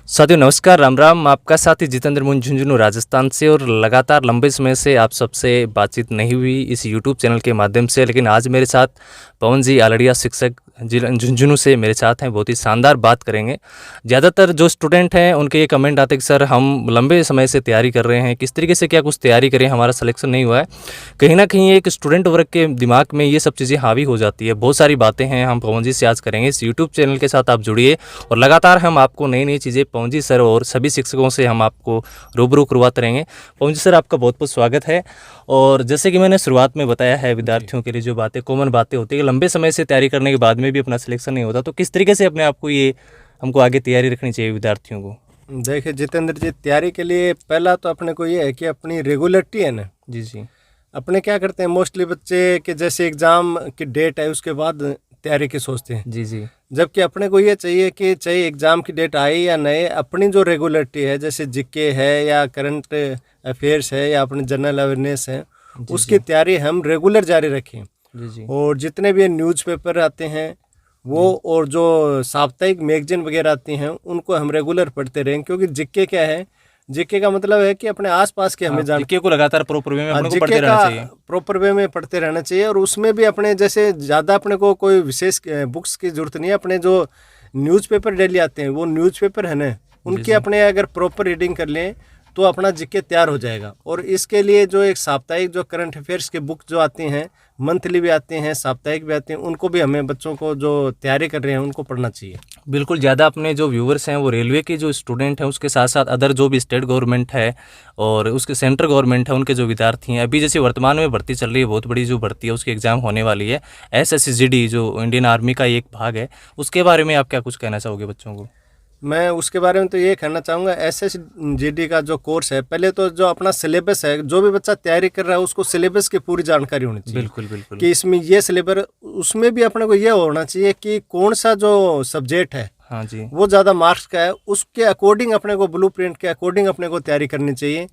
साथियों नमस्कार, राम राम। आपका साथी जितेंद्र मुन झुंझुनू राजस्थान से। और लगातार लंबे समय से आप सबसे बातचीत नहीं हुई इस यूट्यूब चैनल के माध्यम से, लेकिन आज मेरे साथ पवन जी आलड़िया शिक्षक झुंझुनू से मेरे साथ हैं। बहुत ही शानदार बात करेंगे। ज़्यादातर जो स्टूडेंट हैं उनके ये कमेंट आते हैं कि सर हम लंबे समय से तैयारी कर रहे हैं, किस तरीके से क्या कुछ तैयारी करें, हमारा सिलेक्शन नहीं हुआ है। कहीं ना कहीं एक स्टूडेंट वर्ग के दिमाग में ये सब चीज़ें हावी हो जाती है। बहुत सारी बातें हैं हम पवन जी से आज करेंगे। इस यूट्यूब चैनल के साथ आप जुड़िए और लगातार हम आपको नई नई चीज़ें पवन जी सर और सभी शिक्षकों से हम आपको रूबरू करवाते रहेंगे। पवन जी सर, आपका बहुत बहुत स्वागत है। और जैसे कि मैंने शुरुआत में बताया है, विद्यार्थियों के लिए जो बातें कॉमन बातें होती है, लंबे समय से तैयारी करने के बाद में भी अपना सिलेक्शन नहीं होता, तो किस तरीके से अपने आप को ये हमको आगे तैयारी रखनी चाहिए विद्यार्थियों को? देखिए जितेंद्र जी, तैयारी के लिए पहला तो अपने को ये है कि अपनी रेगुलरिटी है ना। जी जी। अपने क्या करते हैं मोस्टली बच्चे के जैसे एग्ज़ाम की डेट है उसके बाद तैयारी की सोचते हैं। जी जी। जबकि अपने को ये चाहिए कि चाहे एग्ज़ाम की डेट आई या नहीं, अपनी जो रेगुलरिटी है जैसे जीके है या करंट अफेयर्स है या अपनी जनरल अवेयरनेस है, उसकी तैयारी हम रेगुलर जारी रखें। जी जी। और जितने भी न्यूज़पेपर आते हैं वो और जो साप्ताहिक मैगजीन वगैरह आती हैं उनको हम रेगुलर पढ़ते रहें। क्योंकि जीके क्या है, जीके का मतलब है कि अपने आसपास के हमें जीके को लगातार प्रॉपर वे में अपने को पढ़ते रहना चाहिए। प्रॉपर वे में पढ़ते रहना चाहिए। और उसमें भी अपने जैसे ज़्यादा अपने को कोई विशेष बुक्स की जरूरत नहीं है। अपने जो न्यूज़पेपर डेली आते हैं वो न्यूज़पेपर है ना, उनकी अपने अगर प्रॉपर रीडिंग कर लें तो अपना जीके तैयार हो जाएगा। और इसके लिए जो एक साप्ताहिक जो करंट अफेयर्स के बुक जो आती हैं, मंथली भी आते हैं, साप्ताहिक भी आते हैं, उनको भी हमें बच्चों को जो तैयारी कर रहे हैं उनको पढ़ना चाहिए। बिल्कुल। ज़्यादा अपने जो व्यूवर्स हैं वो रेलवे के जो स्टूडेंट हैं, उसके साथ साथ अदर जो भी स्टेट गवर्नमेंट है और उसके सेंट्रल गवर्नमेंट है, उनके जो विद्यार्थी हैं, अभी जैसे वर्तमान में भर्ती चल रही है, बहुत बड़ी जो भर्ती है उसकी एग्ज़ाम होने वाली है, SSGD जो इंडियन आर्मी का एक भाग है, उसके बारे में आप क्या कुछ कहना चाहोगे बच्चों को? मैं उसके बारे में तो ये कहना चाहूँगा, SSGD का जो कोर्स है, पहले तो जो अपना सिलेबस है, जो भी बच्चा तैयारी कर रहा है उसको सिलेबस की पूरी जानकारी होनी चाहिए। बिल्कुल बिल्कुल। कि इसमें ये सिलेबस, उसमें भी अपने को ये होना चाहिए कि कौन सा जो सब्जेक्ट है, हाँ जी, वो ज़्यादा मार्क्स का है, उसके अकॉर्डिंग अपने को ब्लूप्रिंट के अकॉर्डिंग अपने को तैयारी करनी चाहिए।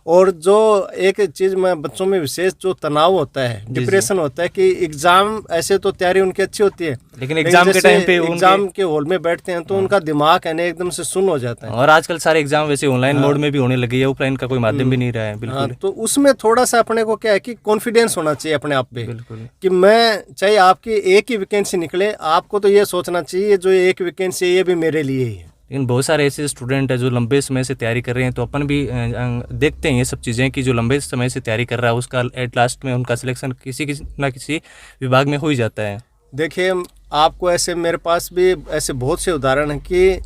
और जो एक चीज़ में बच्चों में विशेष जो तनाव होता है, डिप्रेशन होता है कि एग्ज़ाम, ऐसे तो तैयारी उनकी अच्छी होती है लेकिन एग्जाम के टाइम पे एग्जाम के हॉल में बैठते हैं तो उनका दिमाग है ना एकदम से सुन्न हो जाता है। और आजकल सारे एग्जाम वैसे ऑनलाइन मोड में भी होने लगी है, ऑफलाइन का कोई माध्यम भी नहीं रहा है। बिल्कुल। तो उसमें थोड़ा सा अपने को क्या है कि कॉन्फिडेंस होना चाहिए अपने आप पे। बिल्कुल। कि मैं, चाहे आपकी एक ही वैकेंसी निकले, आपको तो ये सोचना चाहिए जो एक वैकेंसी है ये भी मेरे लिए ही है। लेकिन बहुत सारे ऐसे स्टूडेंट हैं जो लंबे समय से तैयारी कर रहे हैं, तो अपन भी देखते हैं ये सब चीज़ें कि जो लंबे समय से तैयारी कर रहा है उसका एट लास्ट में उनका सिलेक्शन किसी ना किसी विभाग में हो ही जाता है। देखिए, आपको ऐसे मेरे पास भी ऐसे बहुत से उदाहरण हैं कि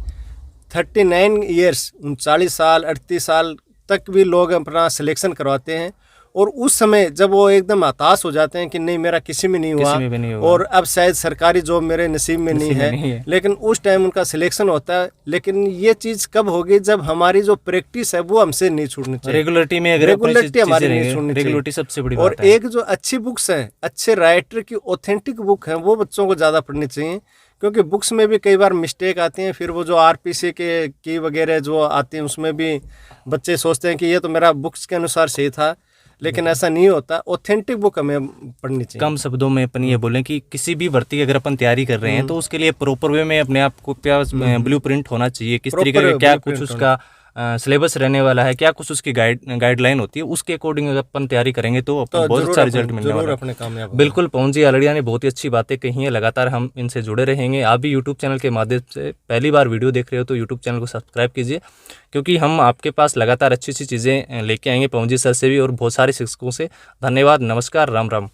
39 ईयर्स, 39 साल 38 साल तक भी लोग अपना सिलेक्शन करवाते हैं। और उस समय जब वो एकदम हताश हो जाते हैं कि नहीं मेरा किसी में नहीं हुआ और अब शायद सरकारी जॉब मेरे नसीब में नहीं है, लेकिन उस टाइम उनका सिलेक्शन होता है। लेकिन ये चीज़ कब होगी, जब हमारी जो प्रैक्टिस है वो हमसे नहीं छूटनी चाहिए। रेगुलरिटी में रेगुलरिटी हमारी नहीं छूटनी चाहिए। रेगुलरिटी सबसे बड़ी और एक जो अच्छी बुक्स हैं, अच्छे राइटर की ऑथेंटिक बुक हैं, वो बच्चों को ज़्यादा पढ़नी चाहिए। क्योंकि बुक्स में भी कई बार मिस्टेक आती हैं, फिर वो जो RPC के की वगैरह जो आती हैं उसमें भी बच्चे सोचते हैं कि ये तो मेरा बुक्स के अनुसार सही था, लेकिन ऐसा नहीं होता। ऑथेंटिक बुक हमें पढ़नी चाहिए। कम शब्दों में अपन ये बोलें कि किसी भी भर्ती की अगर अपन तैयारी कर रहे हैं तो उसके लिए प्रॉपर वे में अपने आप को क्या ब्लूप्रिंट होना चाहिए, किस तरीके का क्या कुछ उसका सिलेबस रहने वाला है, क्या कुछ उसकी गाइडलाइन होती है, उसके अकॉर्डिंग अगर अपन तैयारी करेंगे तो अपन बहुत अच्छा रिजल्ट मिलने वाला है। बिल्कुल। पवन जी आलड़िया ने बहुत ही अच्छी बातें कही हैं। लगातार हम इनसे जुड़े रहेंगे। आप भी यूट्यूब चैनल के माध्यम से पहली बार वीडियो देख रहे हो तो यूट्यूब चैनल को सब्सक्राइब कीजिए, क्योंकि हम आपके पास लगातार अच्छी अच्छी चीज़ें लेके आएंगे पवन जी सर से भी और बहुत सारे शिक्षकों से। धन्यवाद, नमस्कार, राम राम।